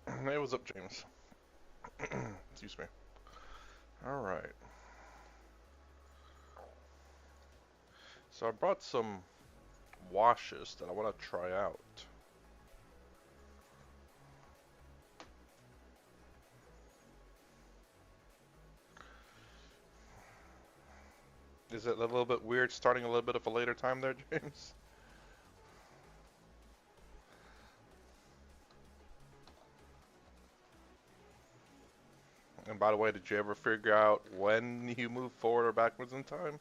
Hey, what's up, James? Excuse me. All right. So I brought some washes that I want to try out. Is it a little bit weird starting a little bit of a later time there, James? And by the way, did you ever figure out when you move forward or backwards in time?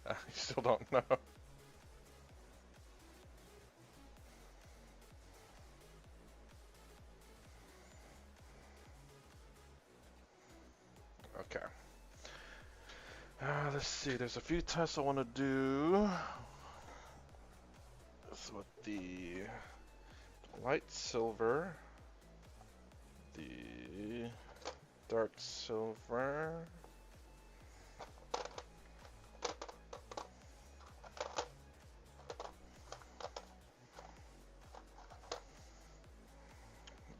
I still don't know. Okay. Let's see. There's a few tests I want to do. This with the light silver, the dark silver.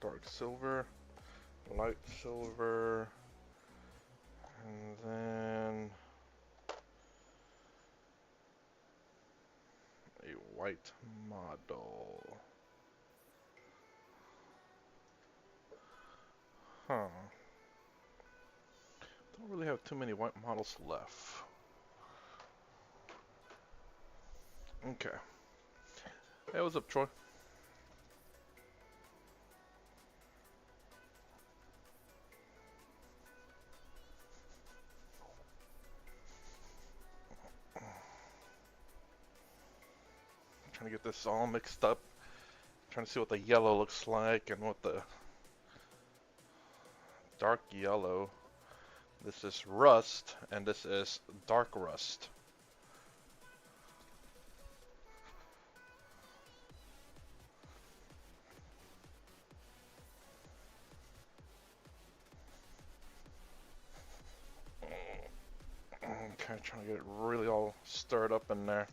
Dark silver, light silver, and then a white model. Huh. Don't really have too many white models left. Okay. Hey, what's up, Troy? Trying to get this all mixed up. Trying to see what the yellow looks like and what the dark yellow. This is rust, and this is dark rust. Okay, trying to get it really all stirred up in there.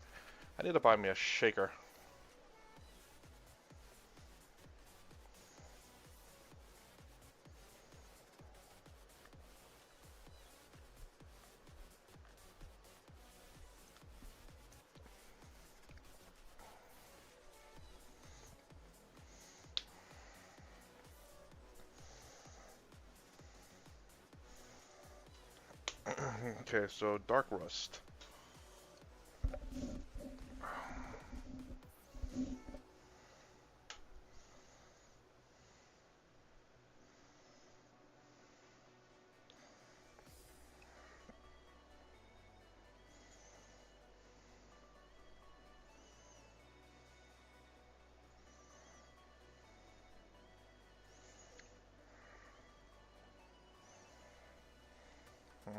I need to buy me a shaker. Okay, so dark rust. Hmm.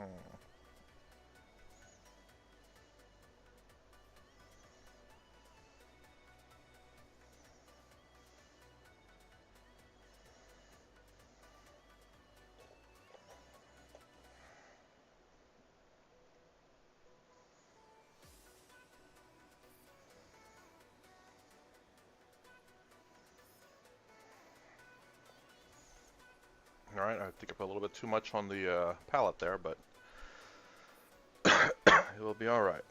Alright, I think I put a little bit too much on the palette there, but it will be alright.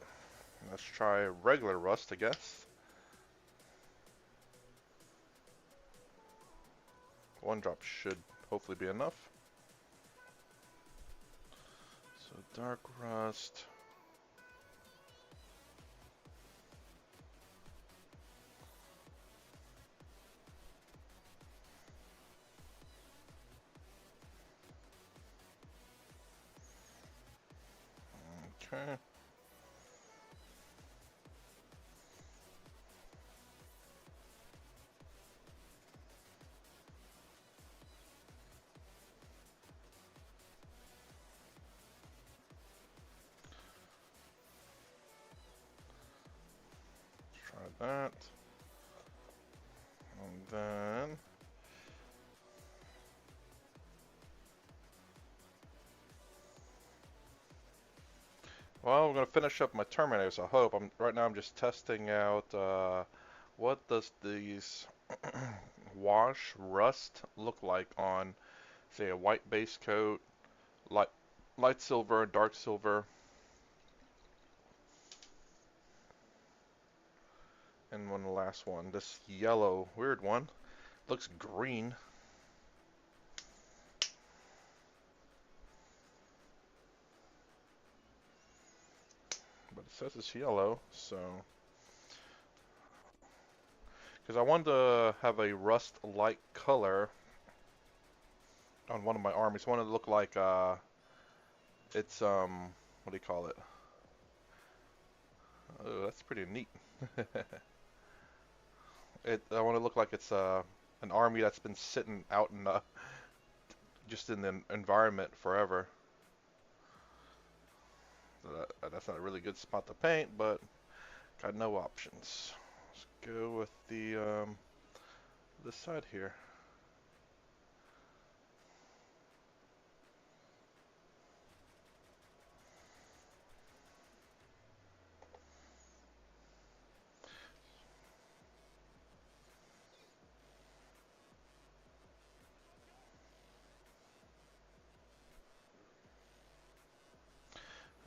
Let's try regular rust, I guess. One drop should hopefully be enough. So dark rust. Okay. that. And then... Well, I'm going to finish up my Terminators, I hope. Right now I'm just testing out what does these wash rust look like on, say, a white base coat, light, light silver, dark silver, and one last one. This yellow, weird one, looks green. But it says it's yellow, so... Because I wanted to have a rust-like color on one of my armies. I wanted to look like, it's, what do you call it? Oh, that's pretty neat. I want to look like it's, an army that's been sitting out in, just in the environment forever. That's not a really good spot to paint, but got no options. Let's go with the, this side here.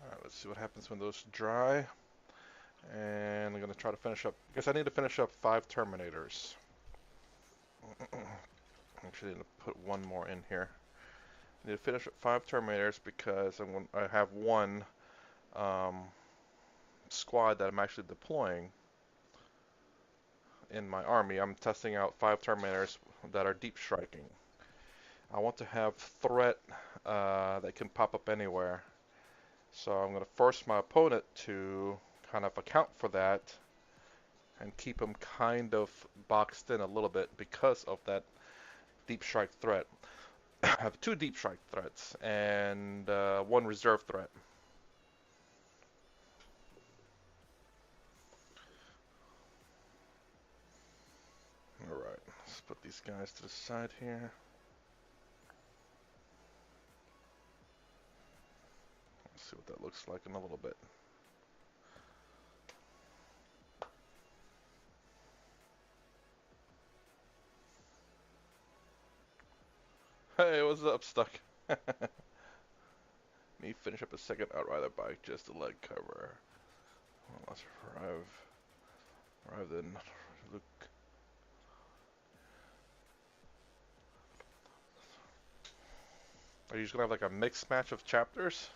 Alright, let's see what happens when those dry. And I'm going to try to finish up. I guess I need to finish up 5 Terminators. Actually, I need to put one more in here. I need to finish up 5 Terminators because I have one squad that I'm actually deploying in my army. I'm testing out 5 Terminators that are deep striking. I want to have threat that can pop up anywhere. So I'm going to force my opponent to kind of account for that and keep him kind of boxed in a little bit because of that deep strike threat. I have 2 deep strike threats and 1 reserve threat. Alright, let's put these guys to the side here. Let's see what that looks like in a little bit. Hey, what's up, Stuck? Me finish up a second Outrider bike just to leg cover. Well, let's arrive then. Look. Are you just gonna have like a mixed match of chapters?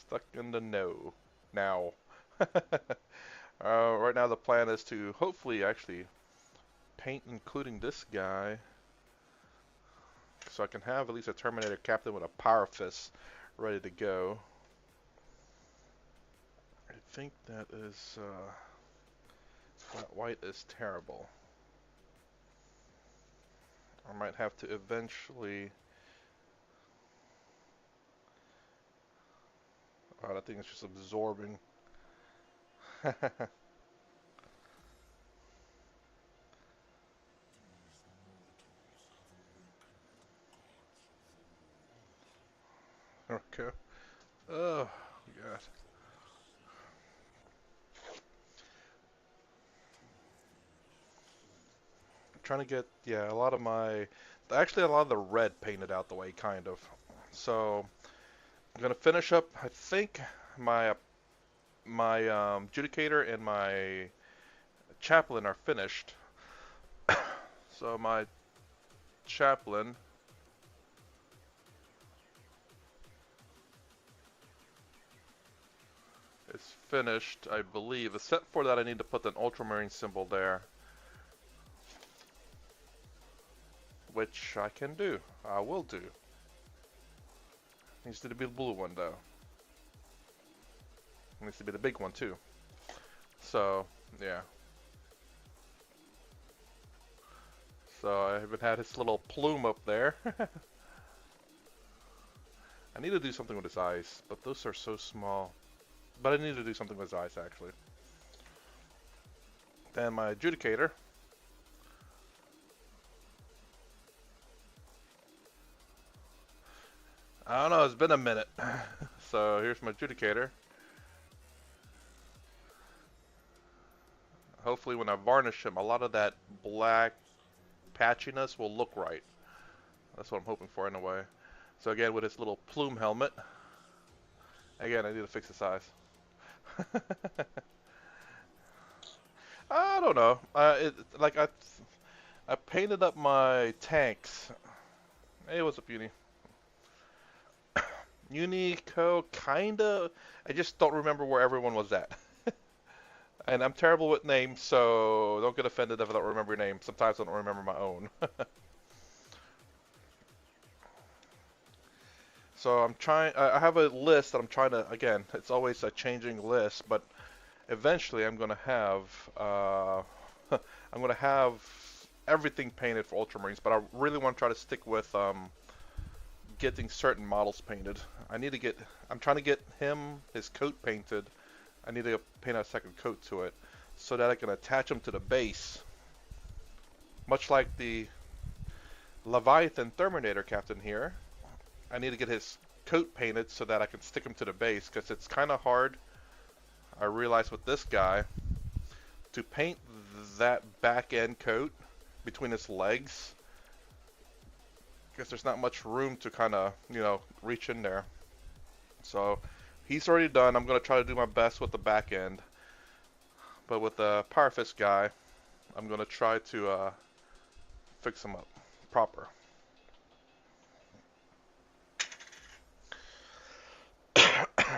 Stuck in the know now. Right now the plan is to hopefully actually paint including this guy so I can have at least a Terminator captain with a power fist ready to go. I think that is that white is terrible. I might have to eventually... Oh, that thing is just absorbing. Okay. Oh, God. I'm trying to get, yeah, a lot of my... Actually, a lot of the red painted out the way, kind of. So, I'm going to finish up, I think, my Judicator and my Chaplain are finished. So my Chaplain is finished, I believe. Except for that, I need to put an Ultramarine symbol there. Which I can do. I will do. Needs to be the blue one, though. Needs to be the big one, too. So, yeah. So I haven't had his little plume up there. I need to do something with his eyes, but those are so small. But I need to do something with his eyes, actually. and my adjudicator. I don't know, it's been a minute. So here's my adjudicator. Hopefully when I varnish him, a lot of that black patchiness will look right. That's what I'm hoping for anyway. So again, with this little plume helmet, again, I need to fix the size. I don't know. I painted up my tanks. Hey, what's up, Uni? Unico, kinda. I just don't remember where everyone was at. And I'm terrible with names, so don't get offended if I don't remember your name. Sometimes I don't remember my own. So I'm trying. I have a list that I'm trying to. Again, it's always a changing list, but eventually I'm gonna have. I'm gonna have everything painted for Ultramarines, but I really want to try to stick with getting certain models painted. I'm trying to get his coat painted. I need to paint a second coat to it so that I can attach him to the base, much like the Leviathan Terminator captain here. I need to get his coat painted so that I can stick him to the base, because it's kind of hard, I realize, with this guy to paint that back end coat between his legs, because there's not much room to kind of, reach in there. So he's already done. I'm going to try to do my best with the back end, but with the Power Fist guy, I'm going to try to fix him up proper.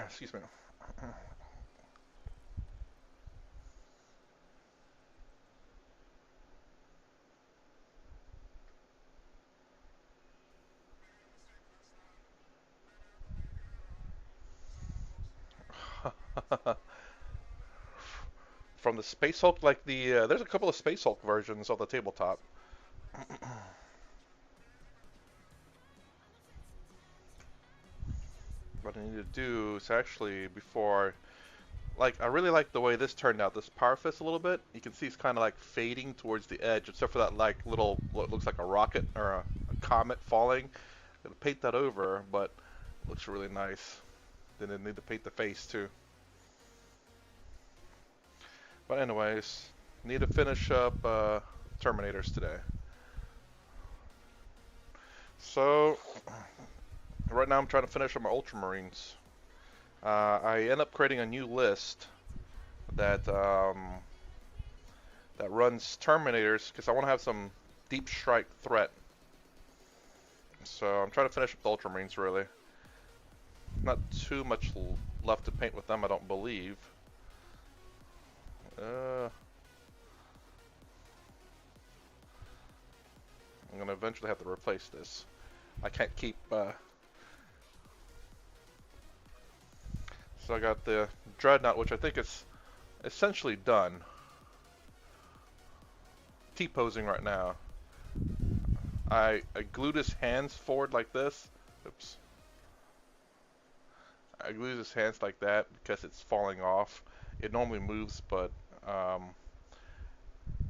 Excuse me. From the Space Hulk, like there's a couple of Space Hulk versions on the tabletop. What I need to do is actually, before, I really like the way this turned out, this Power Fist a little bit. You can see it's kind of like fading towards the edge, except for that little, what looks like a rocket or a comet falling. I'm gonna paint that over, but it looks really nice. Then I need to paint the face too. But anyways, need to finish up Terminators today. So right now I'm trying to finish up my Ultramarines. I end up creating a new list that that runs Terminators, because I want to have some deep strike threat. So I'm trying to finish up the Ultramarines, really. Not too much left to paint with them, I don't believe. I'm gonna eventually have to replace this. I can't keep. So I got the Dreadnought, which I think is essentially done. T-posing right now. I glued his hands forward like this. Oops. I glued his hands like that because it's falling off. It normally moves, but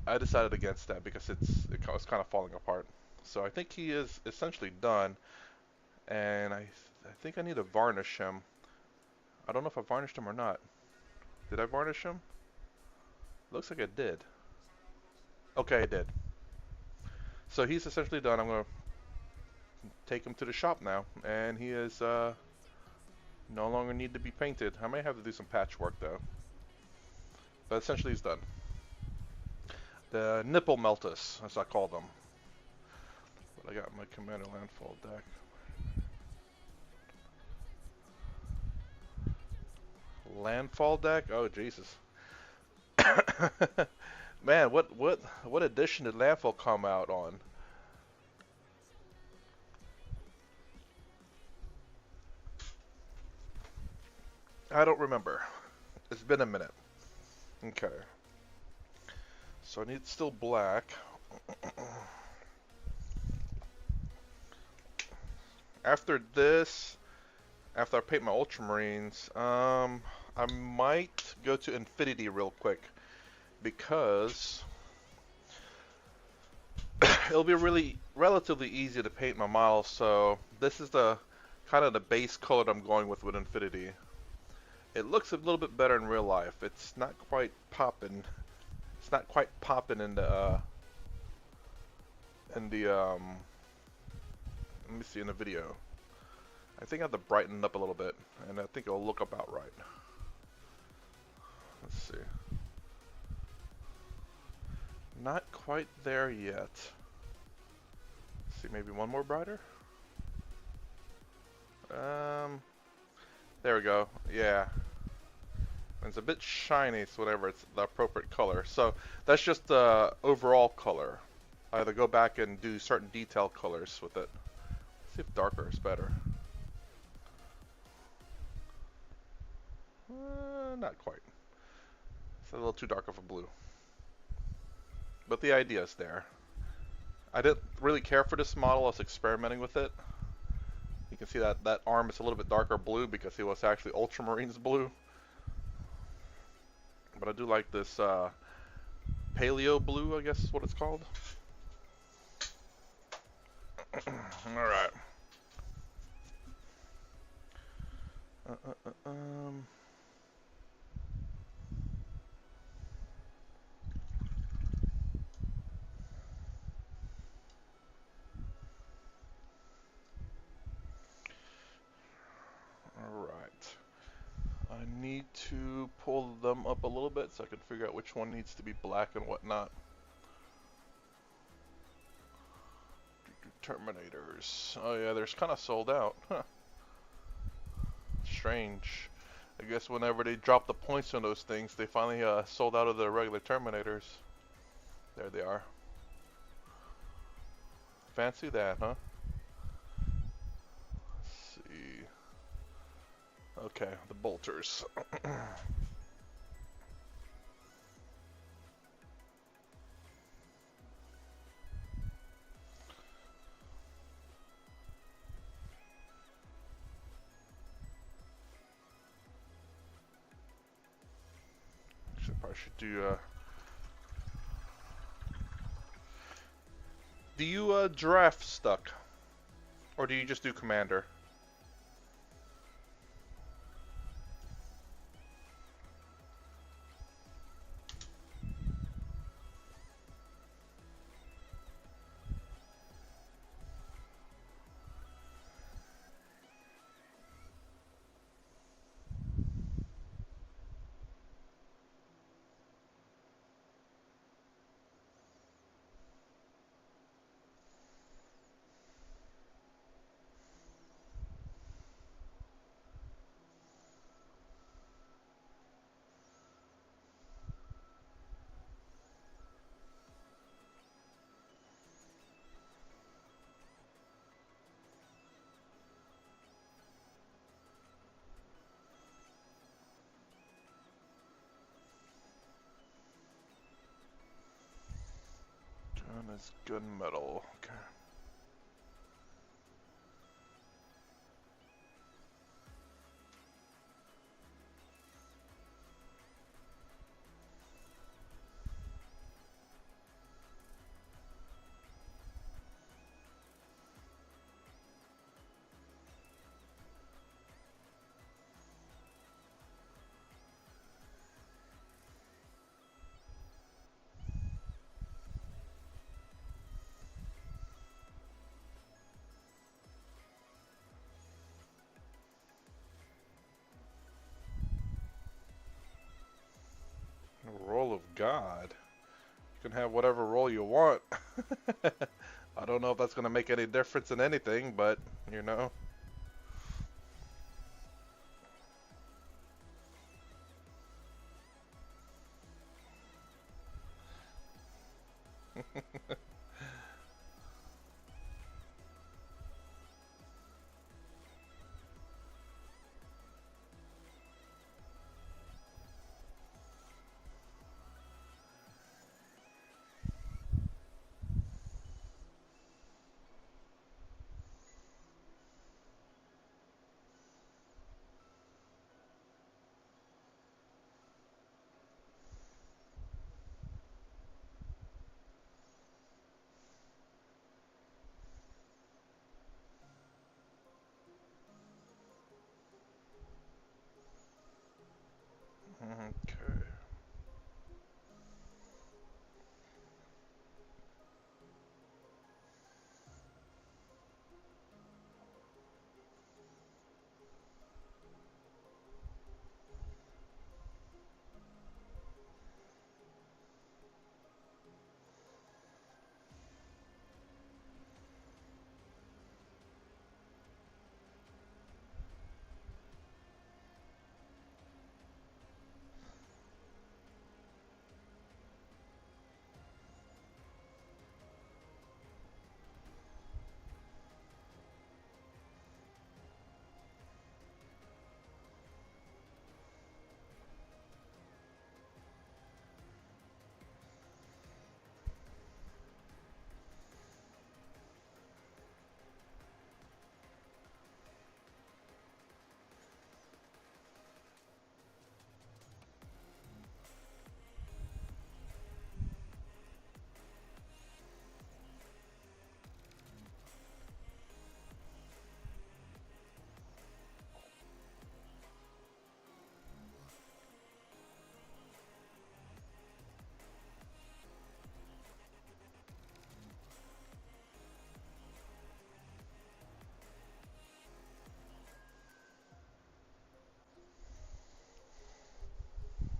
I decided against that because it's kind of falling apart. So I think he is essentially done, and I think I need to varnish him. I don't know if I varnished him or not. Did I varnish him? Looks like I did. Okay, I did. So he's essentially done. I'm going to take him to the shop now, and he is no longer need to be painted. I may have to do some patchwork though. But essentially he's done. The nipple meltus, as I call them. But I got my Commander Landfall deck. Landfall deck? Oh Jesus. Man, what edition did Landfall come out on? I don't remember. It's been a minute. Okay. So I need still black. After this, after I paint my Ultramarines, I might go to Infinity real quick. because it'll be relatively easy to paint my model. So this is the kind of the base color I'm going with Infinity. It looks a little bit better in real life. It's not quite popping. It's not quite popping in the let me see, in the video. I think I have to brighten it up a little bit, and I think it'll look about right. Let's see. Not quite there yet. Let's see, maybe one more brighter. There we go. Yeah. It's a bit shiny, so whatever, it's the appropriate color. So that's just the overall color. I either go back and do certain detail colors with it. Let's see if darker is better. Not quite. It's a little too dark of a blue. But the idea is there. I didn't really care for this model. I was experimenting with it. You can see that arm is a little bit darker blue because it was actually Ultramarines blue. But I do like this paleo blue, I guess is what it's called. Alright. Alright. I need to pull them up a little bit so I can figure out which one needs to be black and whatnot. Terminators. Oh yeah, they're kind of sold out. Huh. Strange. I guess whenever they drop the points on those things, they finally sold out of the regular Terminators. There they are. Fancy that, huh? Let's see. Okay, the bolters. I should do you draft stuck? Or do you just do commander? Gun is gunmetal. Okay. Roll of God. You can have whatever roll you want. I don't know if that's going to make any difference in anything, but, you know. Okay.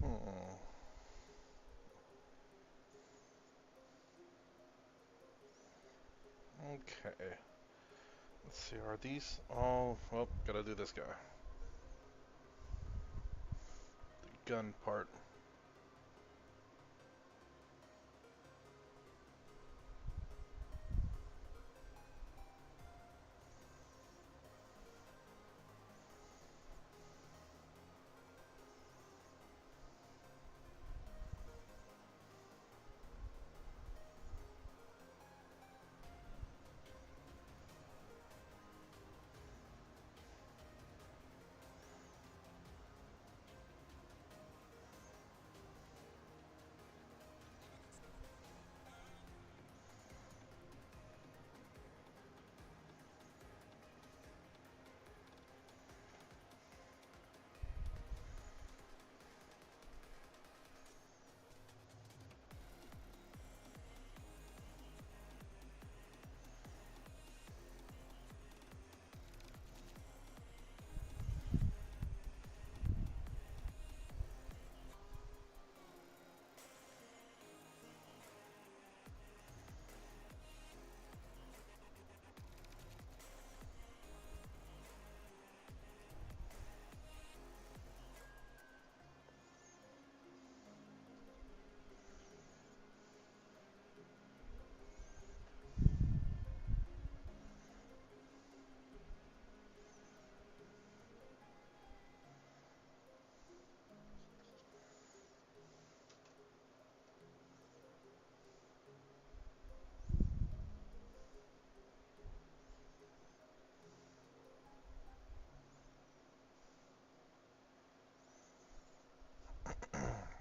Hmm. Okay. Let's see, are these all... Well, gotta do this guy. The gun part.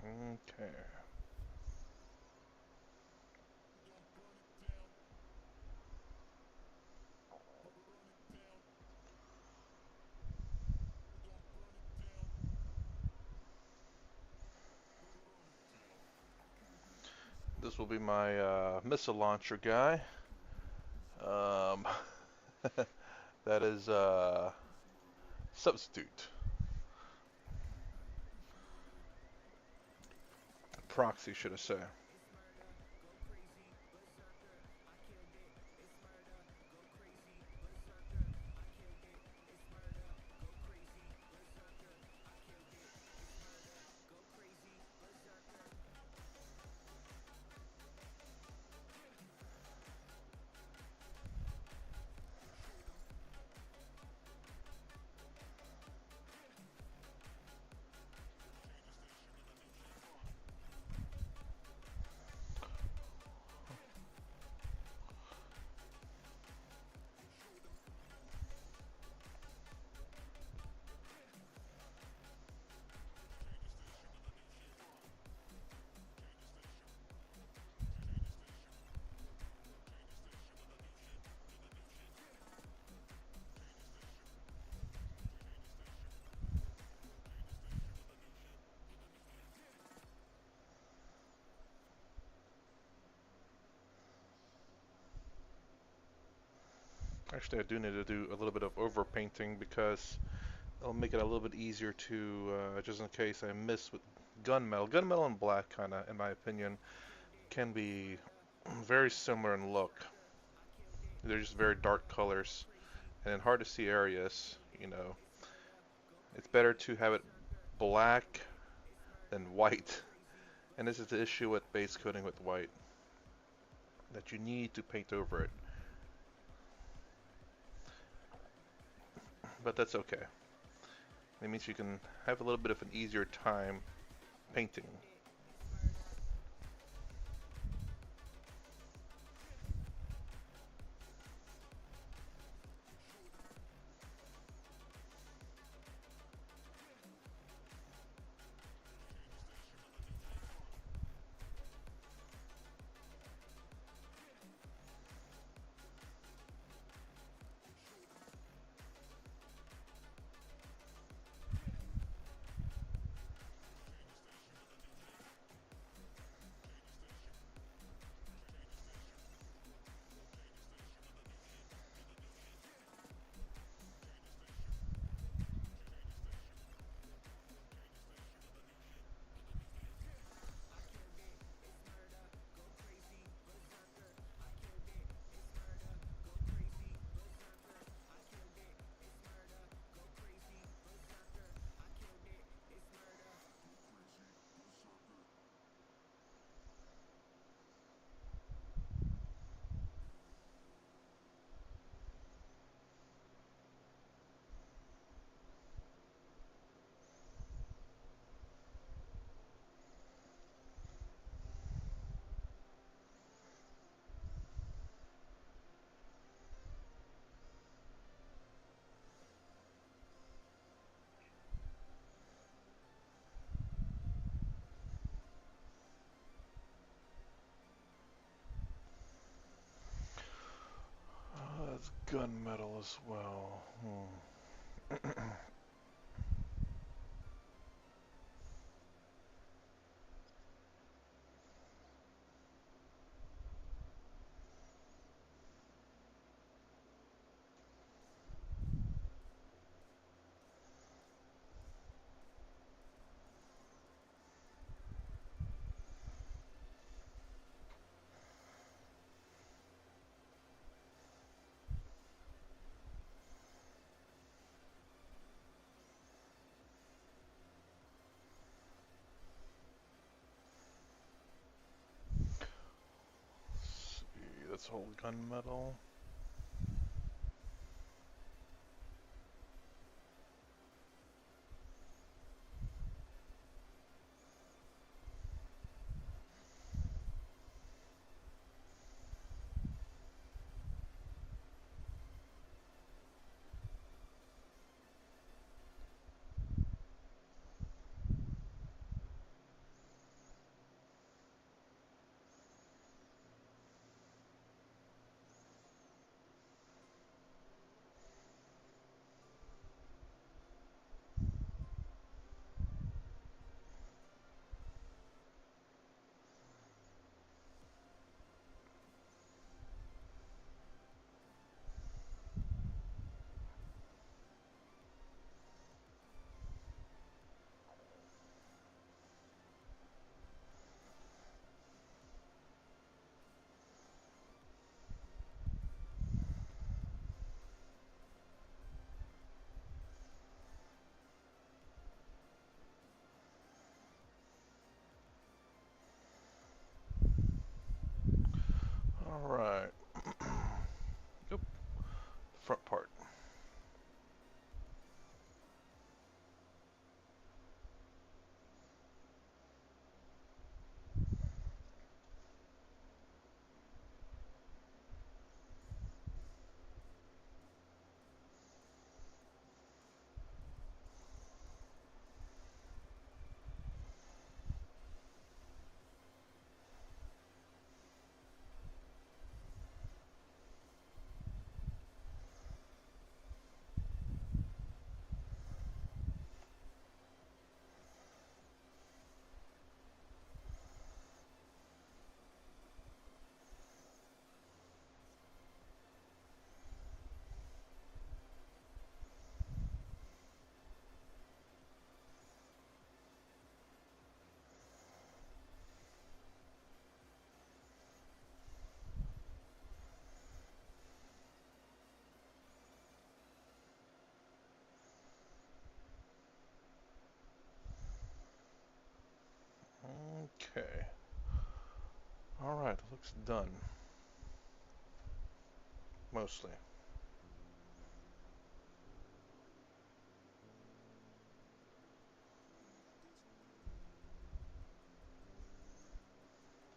Okay. This will be my missile launcher guy. Um, that is substitute. Proxy, should I say. Actually, I do need to do a little bit of overpainting because it'll make it a little bit easier to, just in case I miss with gunmetal. Gunmetal and black, kind of, in my opinion, can be very similar in look. They're just very dark colors and in hard to see areas. It's better to have it black than white. And this is the issue with base coating with white, that you need to paint over it. But that's okay. It means you can have a little bit of an easier time painting. That's gunmetal as well. Let's see, that's all gunmetal. Okay. Alright, looks done. Mostly.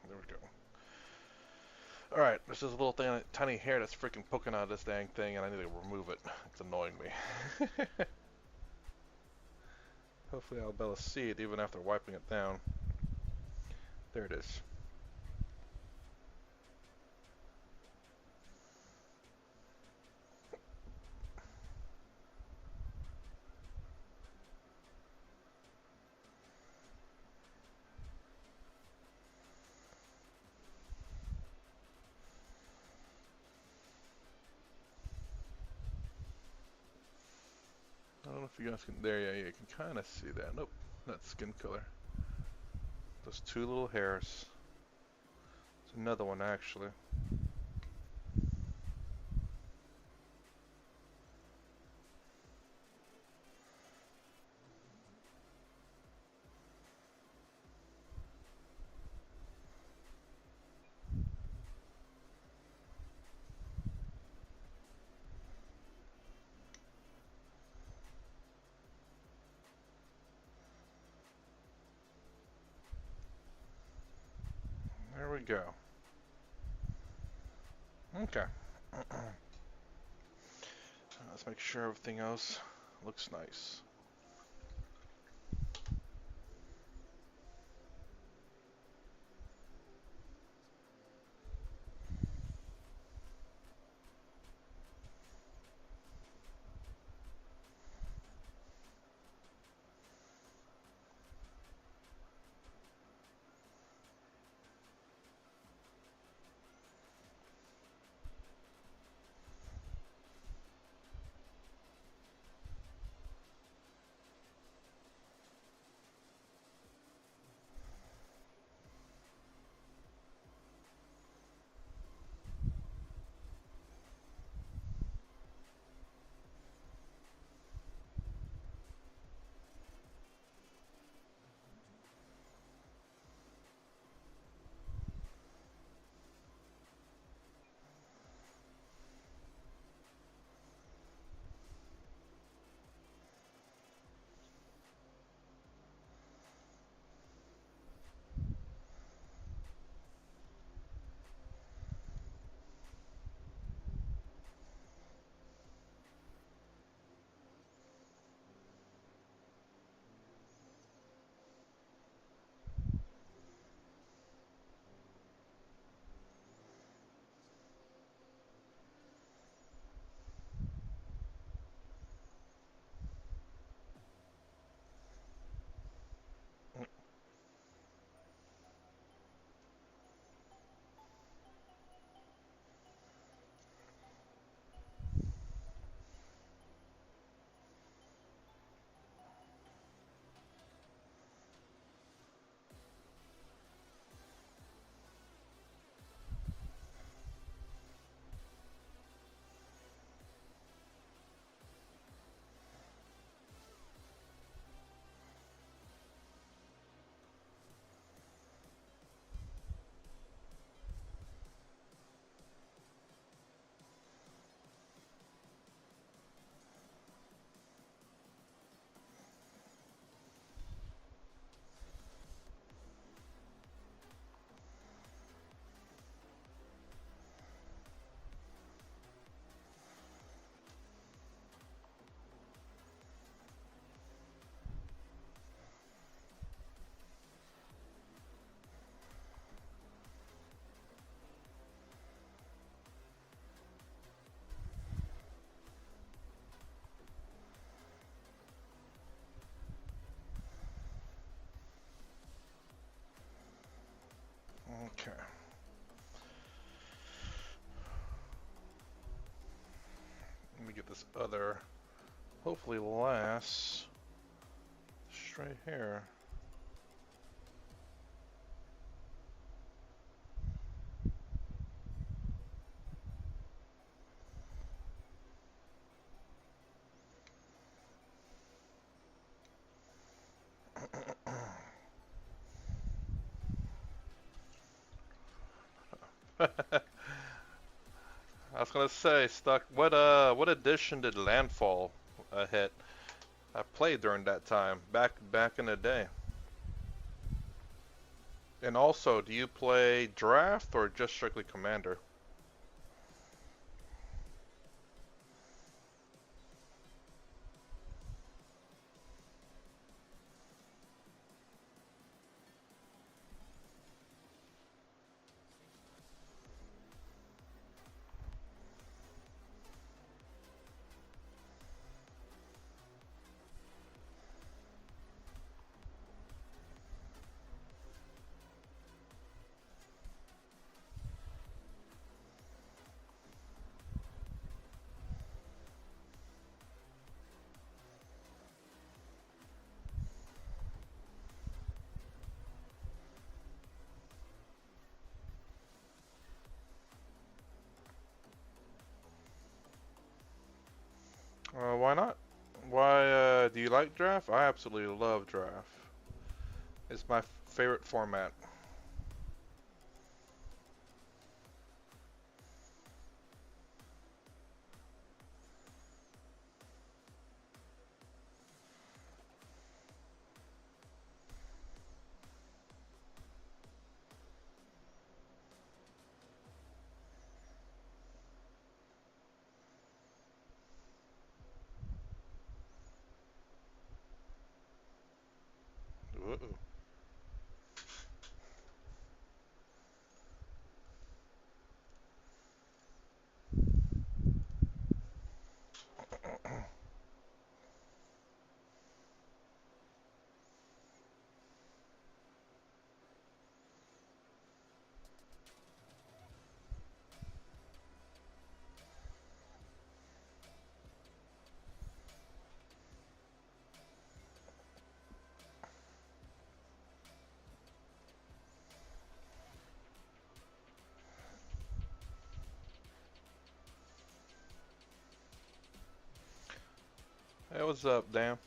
There we go. Alright, there's this little thing, tiny hair that's freaking poking out of this dang thing, and I need to remove it. It's annoying me. Hopefully I'll be able to see it even after wiping it down. There it is. I don't know if you guys can, there, yeah, you can kind of see that. Nope, not skin color. Those two little hairs. There's another one actually. There we go. Okay. Let's make sure everything else looks nice. Okay. Let me get this other, hopefully last straight hair. I was gonna say, Stuck. What edition did Landfall hit? I played during that time, back in the day. And also, do you play Draft or just strictly Commander? Why not? Why do you like Draft? I absolutely love Draft. It's my favorite format. Ooh. Hey, what's up, Dan?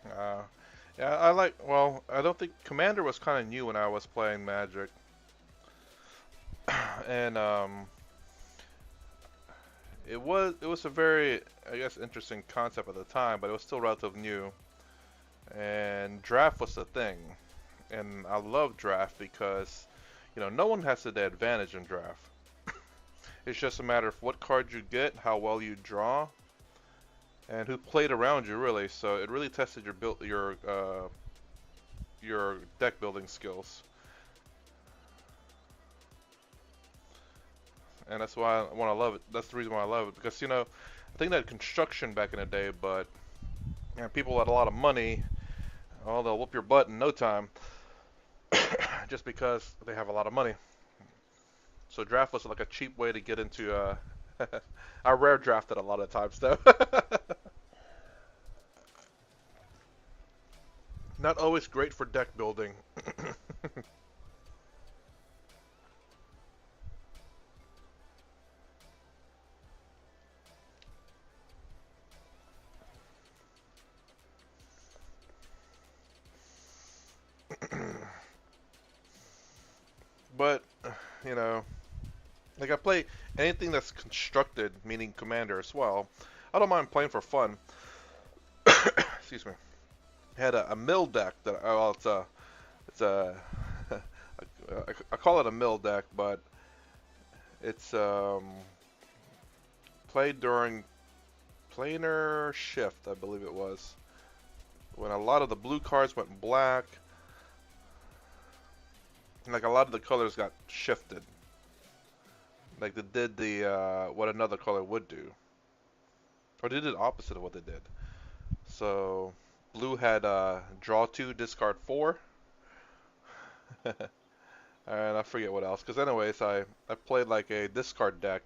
Uh, yeah, I like. Well, I don't think Commander was kind of new when I was playing Magic, and it was a very, I guess, interesting concept at the time, but it was still relatively new. And Draft was the thing, and I love Draft because, no one has the advantage in Draft. It's just a matter of what cards you get, how well you draw, and who played around you really. So it really tested your deck building skills, and that's why I want to love it. That's the reason why I love it because I think that construction back in the day, but people had a lot of money. Oh, they'll whoop your butt in no time, just because they have a lot of money. So draft was like a cheap way to get into. I rare drafted a lot of times though. Not always great for deck building. But you know, like I play anything that's constructed, meaning commander as well. I don't mind playing for fun. Excuse me. I had a mill deck that well, it's a I call it a mill deck, but it's played during planar shift, I believe it was, when a lot of the blue cards went black, and like a lot of the colors got shifted, like they did the what another color would do, or they did the opposite of what they did. So blue had draw two, discard four, and I forget what else. Because anyways, I played like a discard deck,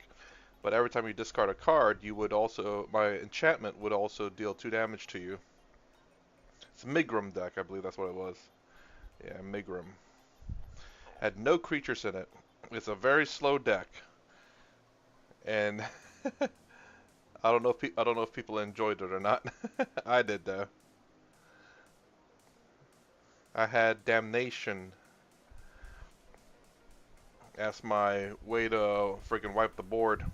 but every time you discard a card, you would also my enchantment would also deal two damage to you. It's a Migrum deck, I believe that's what it was. Yeah, Migrum. Had no creatures in it. It's a very slow deck, and I don't know if people enjoyed it or not. I did though. I had Damnation as my way to freaking wipe the board.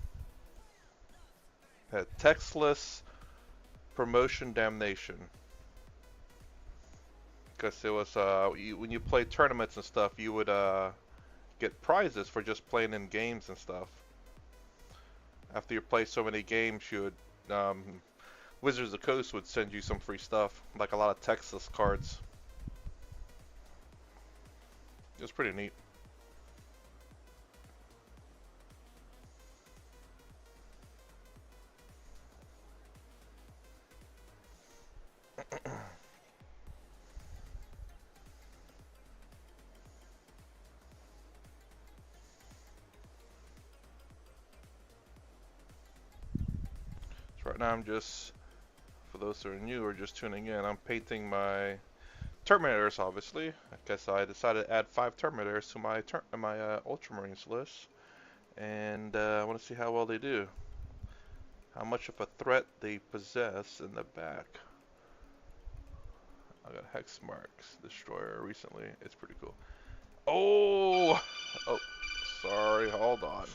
Had Textless Promotion Damnation. Because it was, when you play tournaments and stuff, you would get prizes for just playing in games and stuff. After you play so many games, you would, Wizards of the Coast would send you some free stuff, like a lot of Texas cards. It was pretty neat. So right now I'm just, for those who are new or just tuning in, I'm painting my Terminators, obviously. I guess I decided to add 5 Terminators to my Ultramarines list, and I want to see how well they do. How much of a threat they possess in the back. I got Hex Marks Destroyer recently. It's pretty cool. Oh! Oh, sorry. Hold on.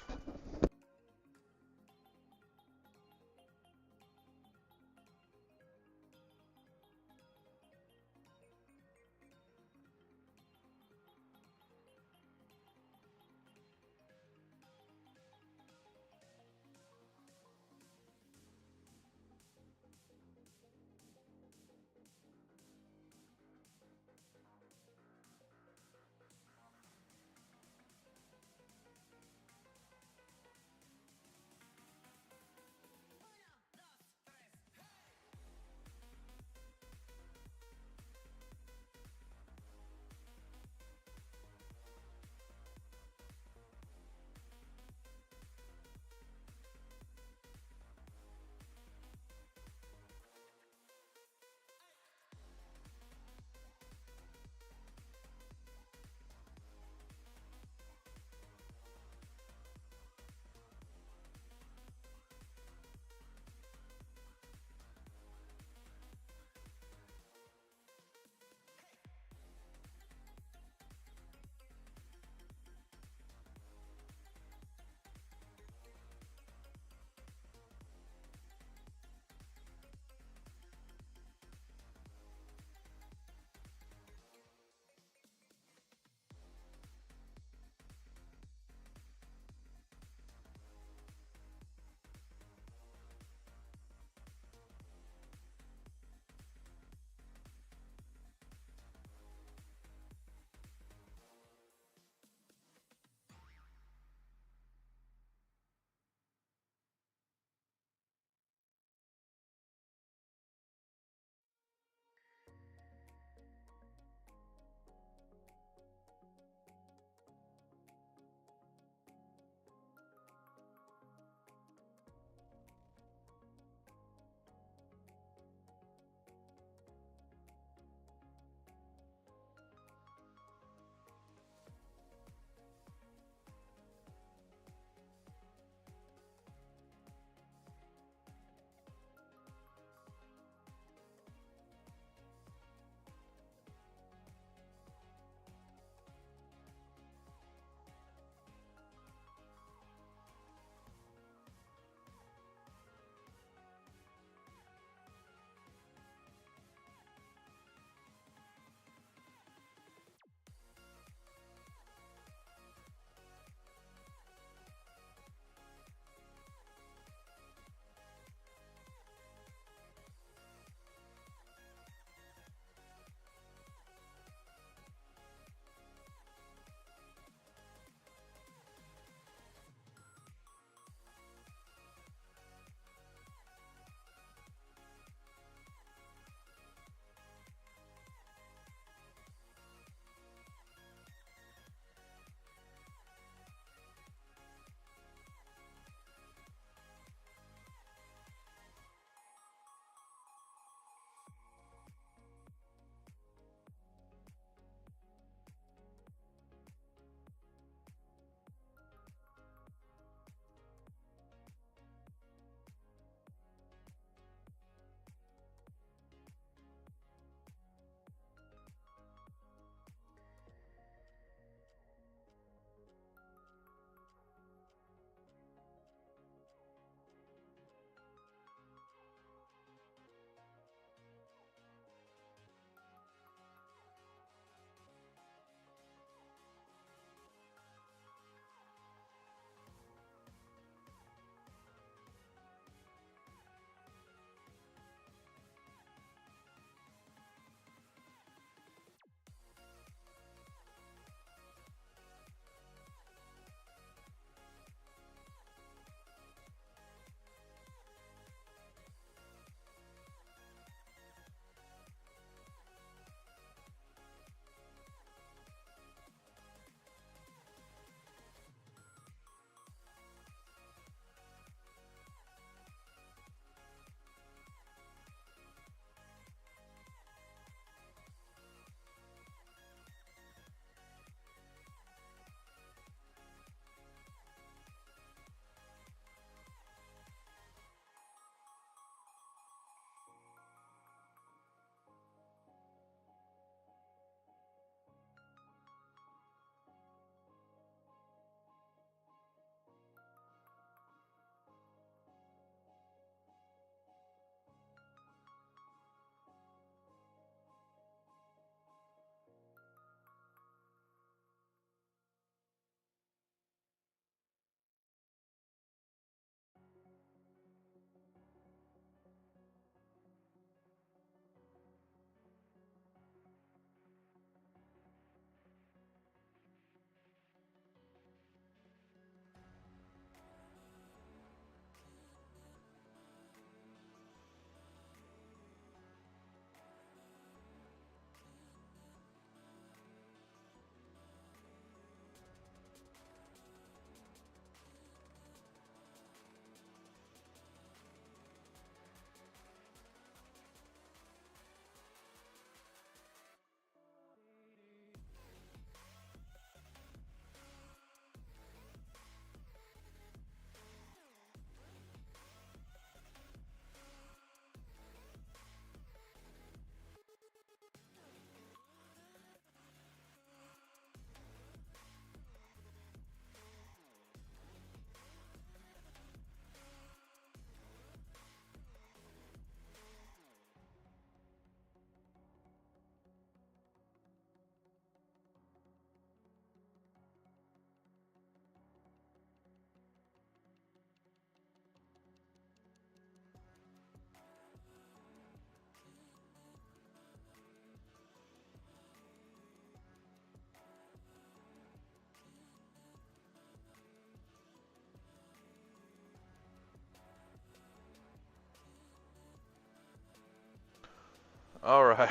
All right.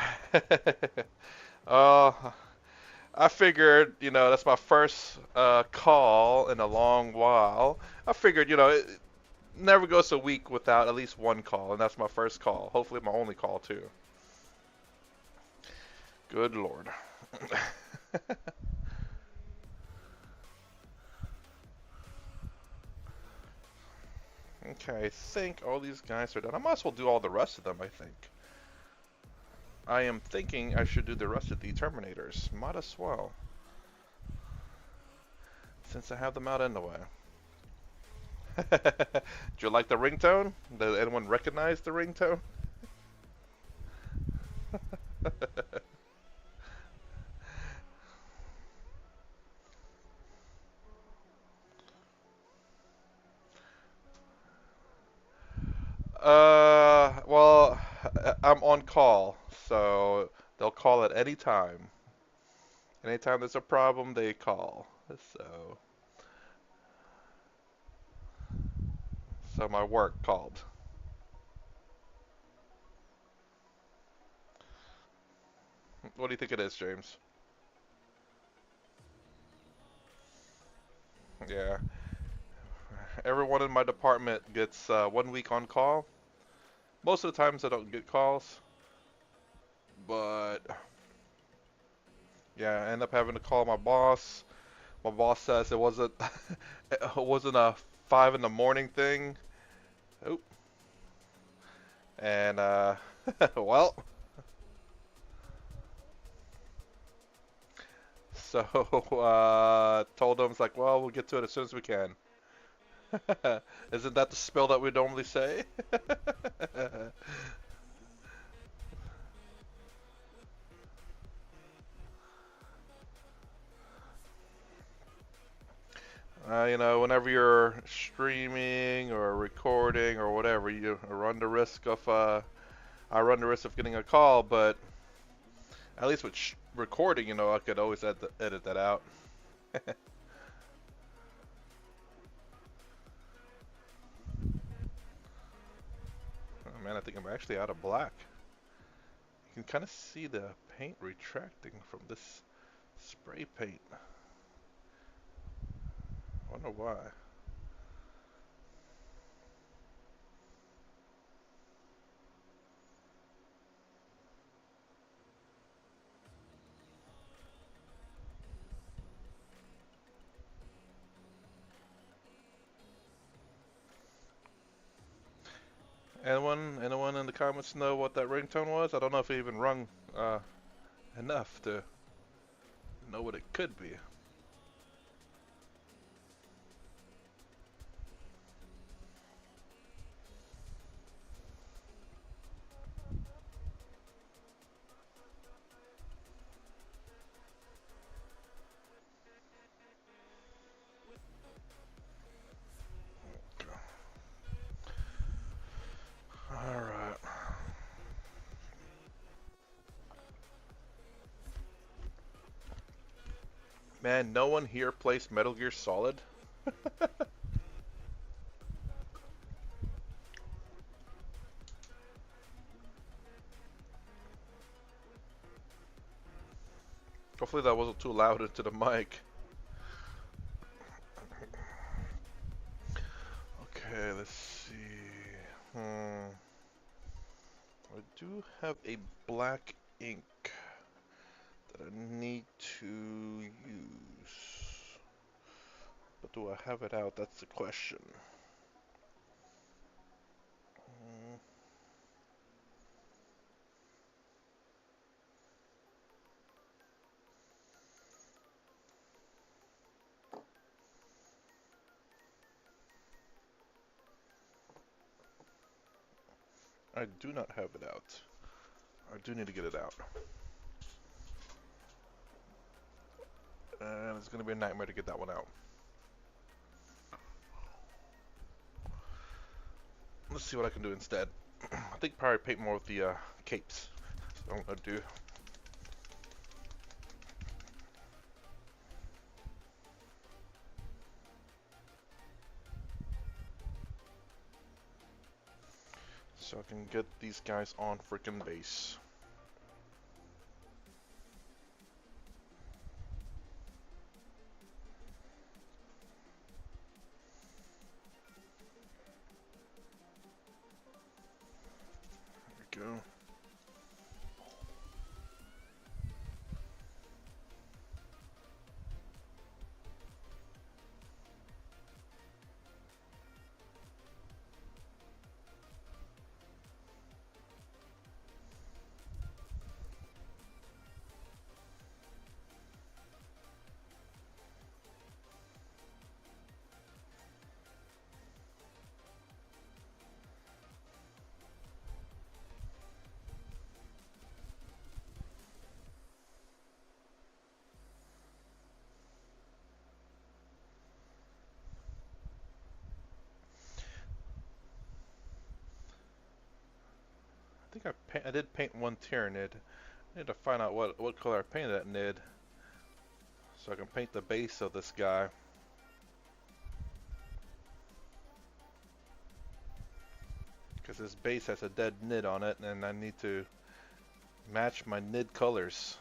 uh, I figured, that's my first call in a long while. I figured, it never goes a week without at least one call, and that's my first call. Hopefully, my only call too. Good Lord. Okay, I think all these guys are done. I might as well do all the rest of them, I think. I am thinking I should do the rest of the Terminators. Might as well. Since I have them out anyway. Do you like the ringtone? Does anyone recognize the ringtone? Well, I'm on call, so they'll call at any time. Anytime there's a problem, they call. So, so my work called. What do you think it is, James? Yeah. Everyone in my department gets 1 week on call. Most of the times I don't get calls, but yeah, I end up having to call my boss. My boss says it wasn't it wasn't a 5 in the morning thing. Oop. And well, so told him it's like, well, we'll get to it as soon as we can. Isn't that the spill that we normally say? Whenever you're streaming or recording or whatever, you run the risk of I run the risk of getting a call, but at least with recording, I could always edit that out. Oh man, I think I'm actually out of black. You can kind of see the paint retracting from this spray paint. I wonder why. Anyone in the comments know what that ringtone was? I don't know if it even rung enough to know what it could be. Alright. Man, no one here plays Metal Gear Solid? Hopefully that wasn't too loud into the mic. Okay, let's see. I do have a black ink that I need to use. But do I have it out? That's the question. Mm, I do not have it out. I do need to get it out. And it's going to be a nightmare to get that one out. Let's see what I can do instead. I think probably paint more with the capes. That's what I'm going to do. So I can get these guys on freaking base. go. I think I did paint one Tyranid. I need to find out what color I painted that Nid, so I can paint the base of this guy. Because this base has a dead Nid on it, and I need to match my Nid colors.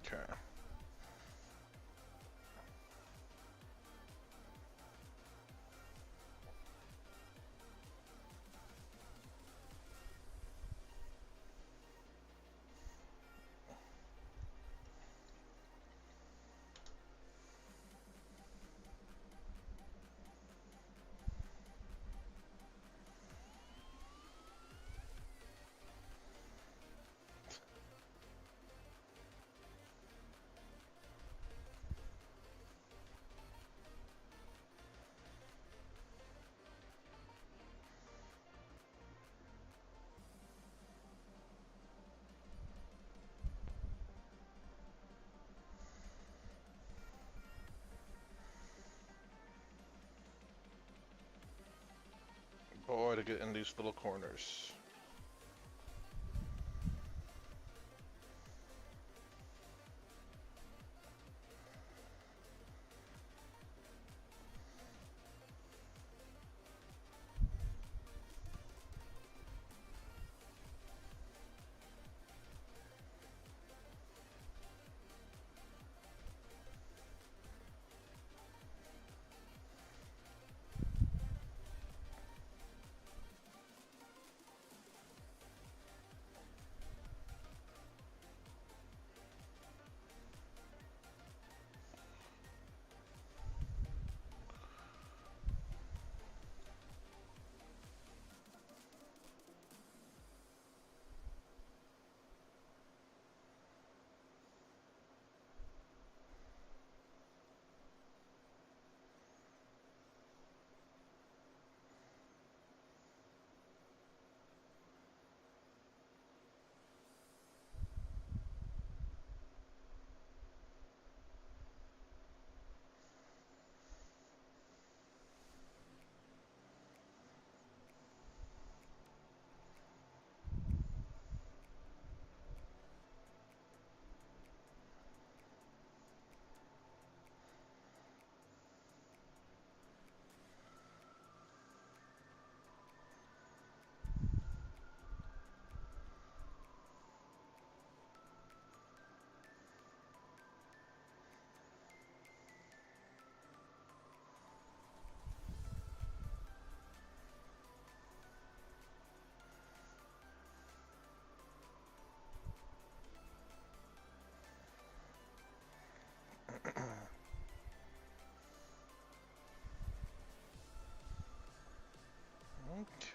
Okay. Boy, to get in these little corners.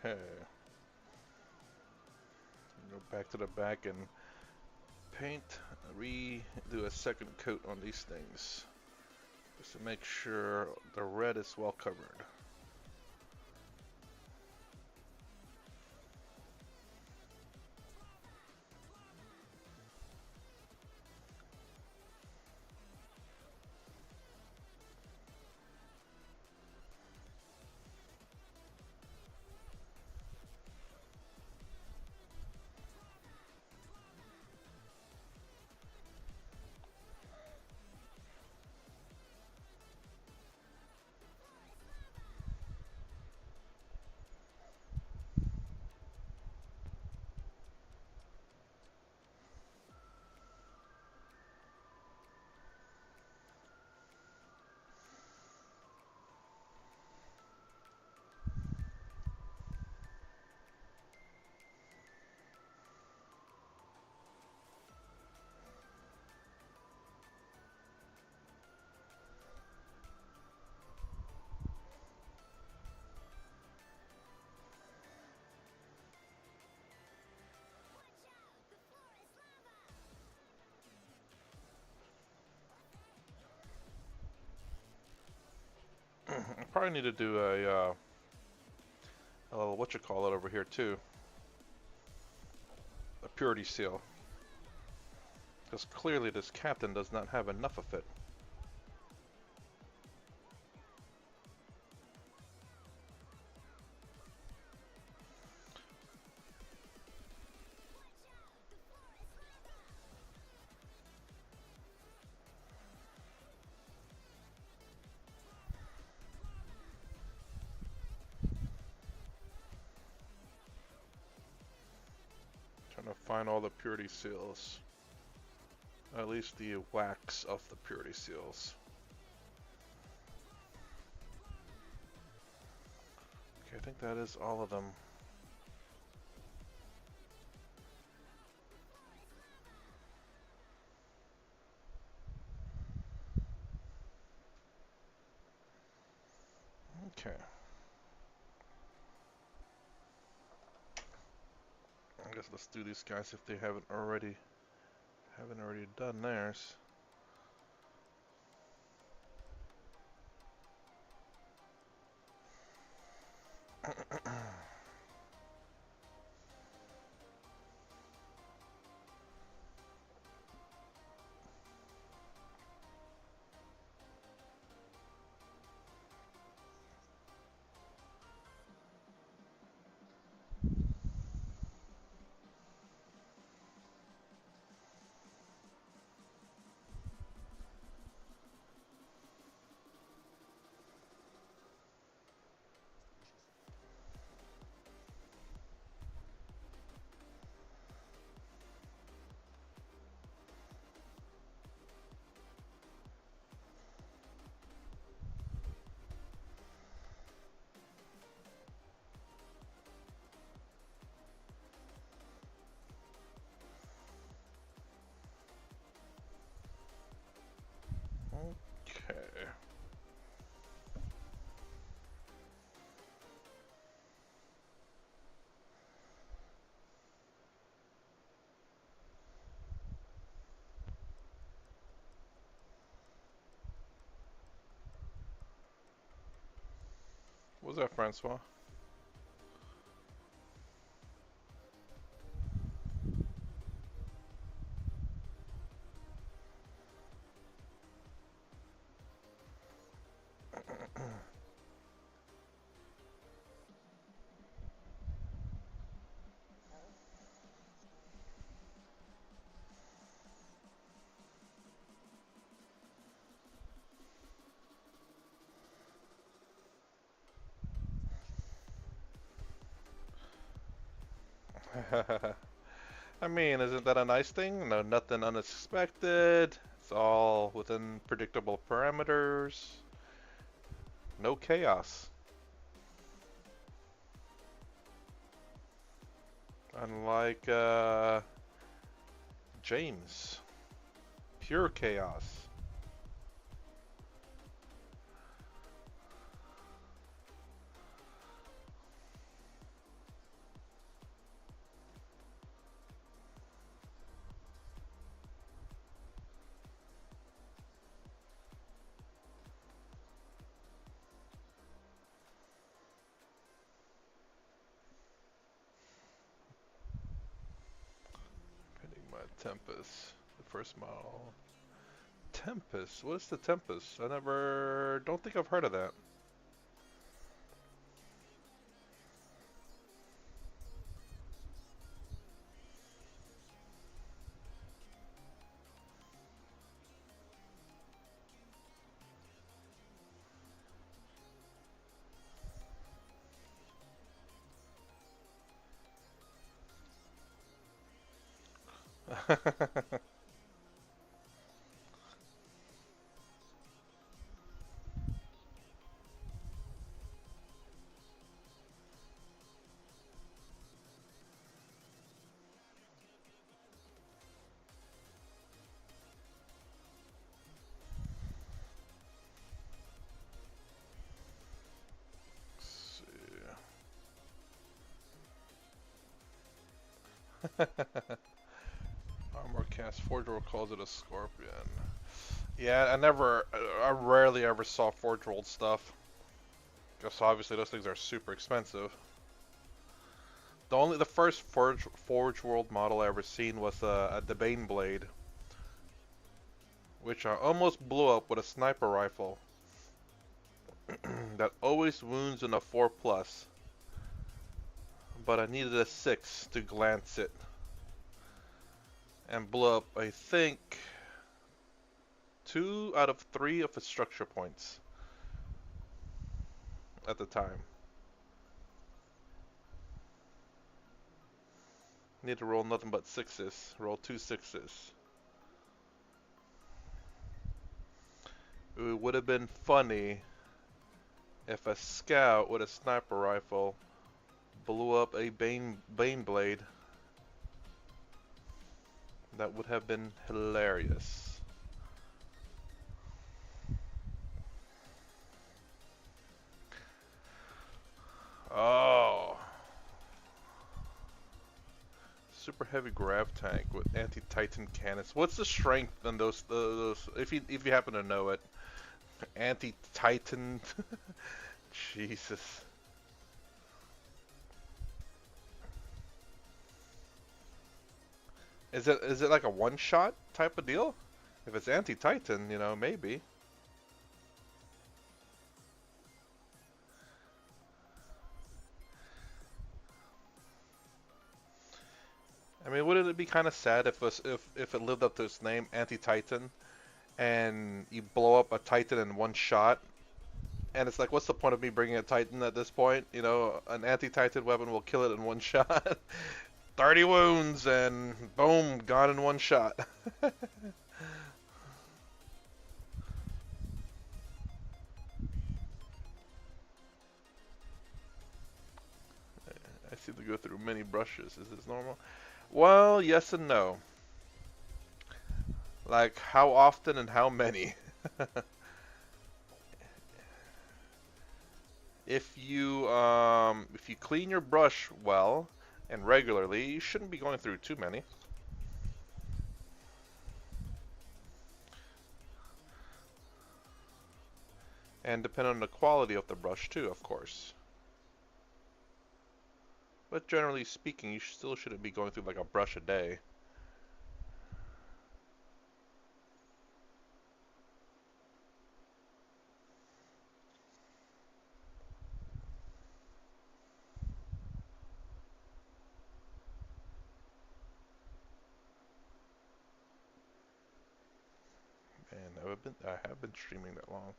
Okay. Go back to the back and paint, redo a second coat on these things. Just to make sure the red is well covered. probably need to do a little whatchamacallit over here too. A purity seal. Because clearly this captain does not have enough of it. Trying to find all the purity seals. At least the wax of the purity seals. Okay, I think that is all of them. Okay. I guess let's do these guys if they haven't already done theirs. Okay. What was that, Francois? I mean, isn't that a nice thing? No, nothing unexpected. It's all within predictable parameters. No chaos. Unlike James. Pure chaos. My Tempest. The first model. Tempest? What is the Tempest? Don't think I've heard of that. Armor cast Forge World calls it a Scorpion. Yeah, I rarely ever saw Forge World stuff. Because obviously those things are super expensive. The first Forge World model I ever seen was the Bane Blade, which I almost blew up with a sniper rifle that always wounds in a 4 plus, but I needed a 6 to glance it and blew up I think 2 out of 3 of its structure points at the time. Need to roll nothing but 6s. Roll 2 6s. It would have been funny if a scout with a sniper rifle blew up a Bane Blade. That would have been hilarious. Oh. Super heavy grav tank with anti-titan cannons. What's the strength on those if you happen to know it? Anti-titan. Jesus. Is it like a one-shot type of deal? If it's anti-titan, you know, maybe. I mean, wouldn't it be kind of sad if it lived up to its name, anti-titan, and you blow up a titan in one shot? And it's like, what's the point of me bringing a titan at this point? You know, an anti-titan weapon will kill it in one shot. 30 wounds and boom, gone in one shot. I seem to go through many brushes. Is this normal? Well, yes and no. Like, how often and how many? If you clean your brush well and regularly, you shouldn't be going through too many. And depending on the quality of the brush too, of course. But generally speaking, you still shouldn't be going through like a brush a day. Man, I have been streaming that long.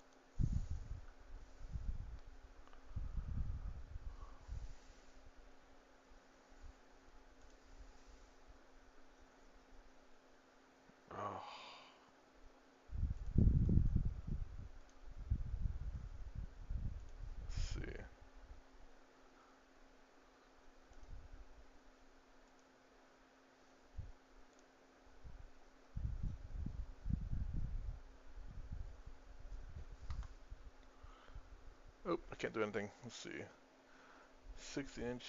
Oh, let's see. Oh, I can't do anything. Let's see. 60-inch,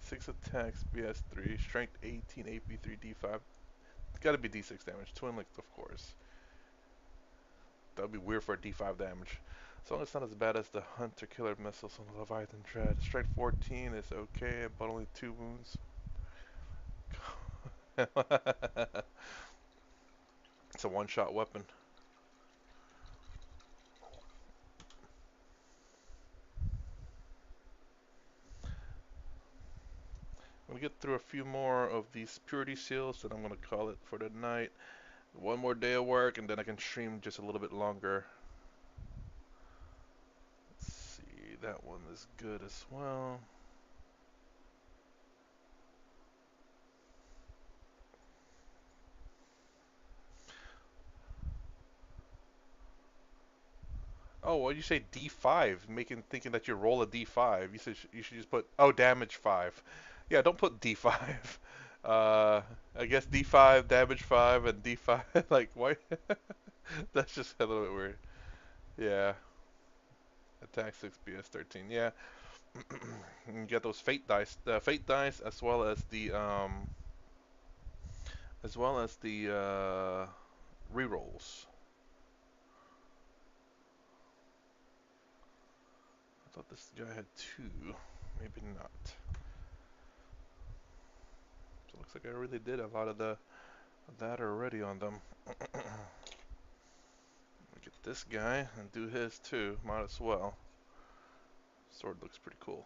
6 attacks, BS3, strength 18, AP3, D5. It's gotta be D6 damage. Twin linked, of course. That would be weird for a D5 damage. As long as it's not as bad as the Hunter Killer missiles on the Leviathan Dread. Strength 14 is okay, but only 2 wounds. It's a one-shot weapon. I'm gonna get through a few more of these purity seals, and I'm gonna call it for the night. One more day of work, and then I can stream just a little bit longer. Let's see, that one is good as well. Oh, well, you say D5, thinking that you roll a D5. You should just put damage 5. Yeah, don't put D5. I guess D5, damage 5, and D5. Like, why? That's just a little bit weird. Yeah. Attack 6, BS 13. Yeah. You get those fate dice, as well as the rerolls. thought this guy had two. Maybe not. So it looks like I really did a lot of that already on them. Get this guy and do his too. Might as well. Sword looks pretty cool.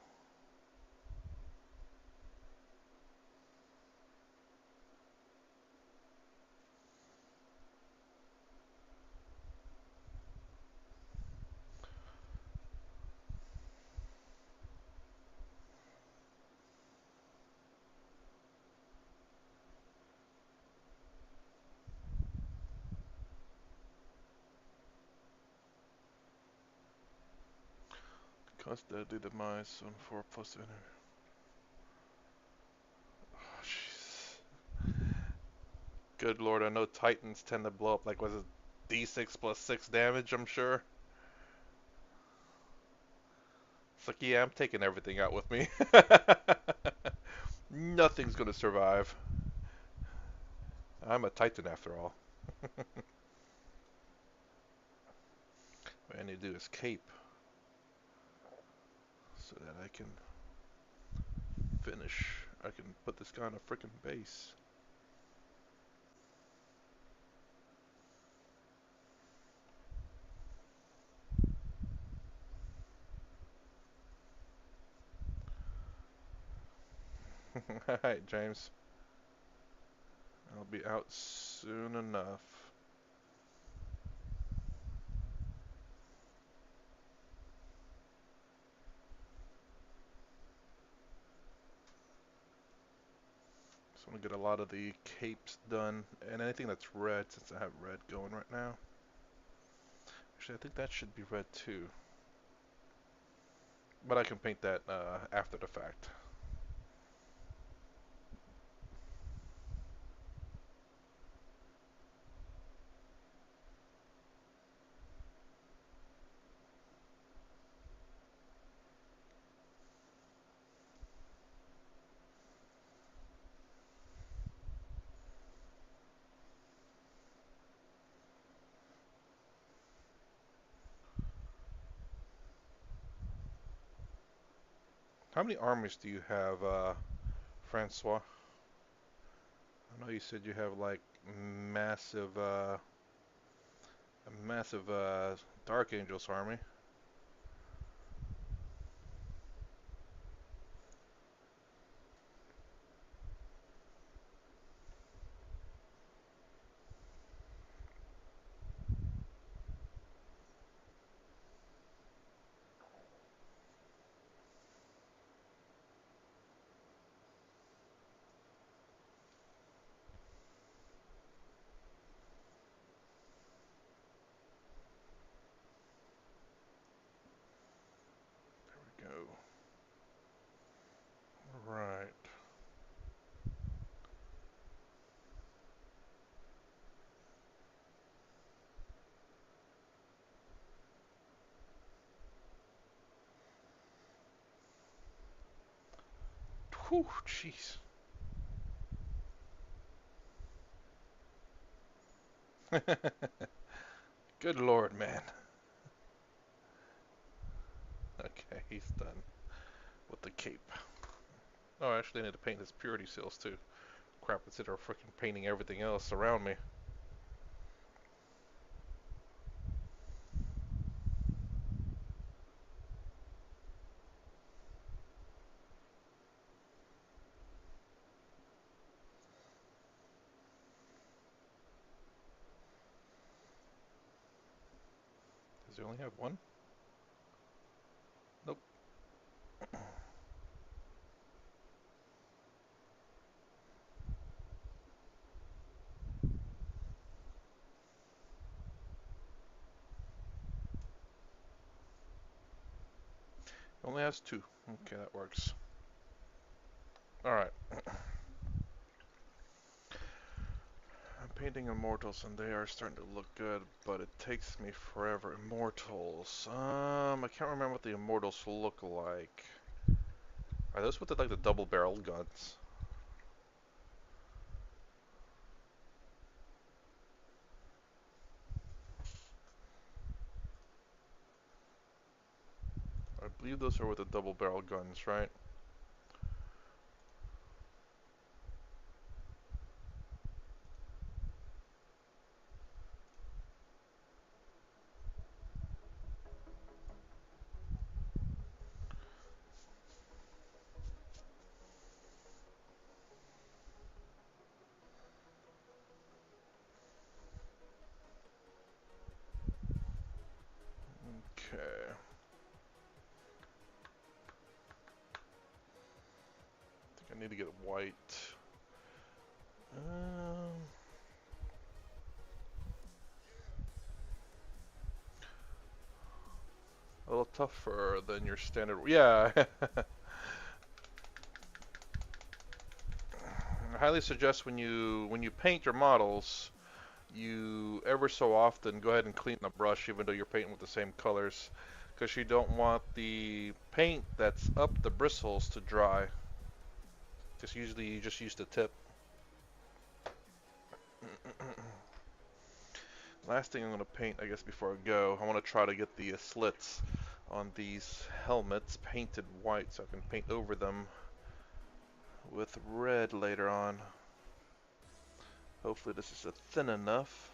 Cost deadly demise on 4 plus enemy. Oh, jeez. Good lord, I know Titans tend to blow up like, was it D6 plus 6 damage, I'm sure? It's like, yeah, I'm taking everything out with me. Nothing's gonna survive. I'm a Titan after all. What I need to do is cape so that I can finish. I can put this guy on a freaking base. Alright, James. I'll be out soon enough. So I'm gonna get a lot of the capes done, and anything that's red, since I have red going right now. Actually, I think that should be red too. But I can paint that after the fact. How many armies do you have, Francois? I know you said you have like massive, a massive Dark Angels army. There we go. Right. Whew, jeez. Good lord, man. Okay, he's done with the cape. Oh, I actually need to paint his purity seals too. Crap, instead of freaking painting everything else around me. Does he only have one? Nope. Only has two. Okay, that works. Alright. I'm painting Immortals and they are starting to look good, but it takes me forever. Immortals. I can't remember what the Immortals look like. Are those with the, like the double-barreled guns? believe those are with the double barrel guns, right? Okay. I think I need to get white. Um, a little tougher than your standard. Yeah. I highly suggest when you paint your models, you ever so often go ahead and clean the brush, even though you're painting with the same colors, because you don't want the paint that's up the bristles to dry. Just usually you just use the tip. Last thing I'm going to paint, I guess, before I go, I want to try to get the slits on these helmets painted white so I can paint over them with red later on. Hopefully this is thin enough.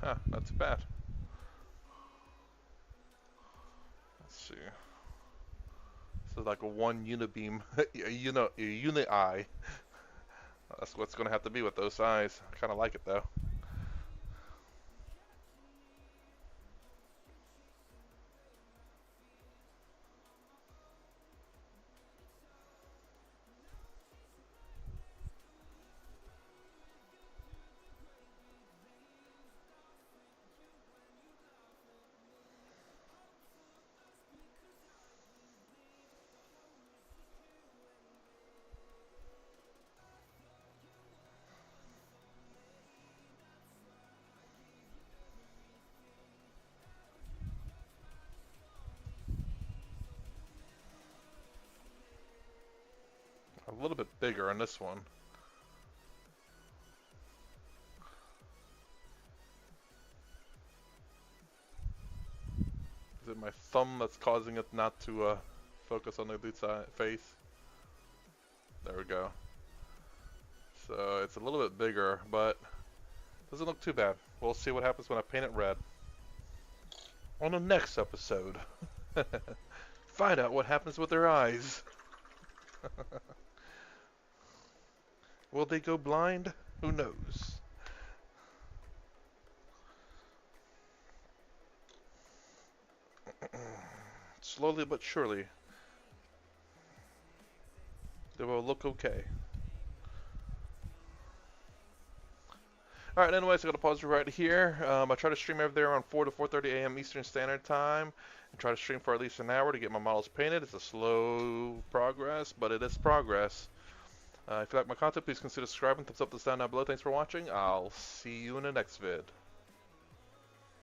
Huh, not too bad. Let's see. This is like a one unibeam, a uni eye. That's what's going to have to be with those eyes. I kind of like it though. A little bit bigger on this one. Is it my thumb that's causing it not to focus on the dude's face? There we go. So it's a little bit bigger, but doesn't look too bad. We'll see what happens when I paint it red. On the next episode, find out what happens with their eyes. Will they go blind? Who knows? Slowly but surely, they will look okay. Alright, anyways, I gotta pause right here. I try to stream every day around 4 to 4:30 a.m. Eastern Standard Time. And try to stream for at least an hour to get my models painted. It's a slow progress, but it is progress. If you like my content, please consider subscribing. Thumbs up, thumbs down below. Thanks for watching. I'll see you in the next vid.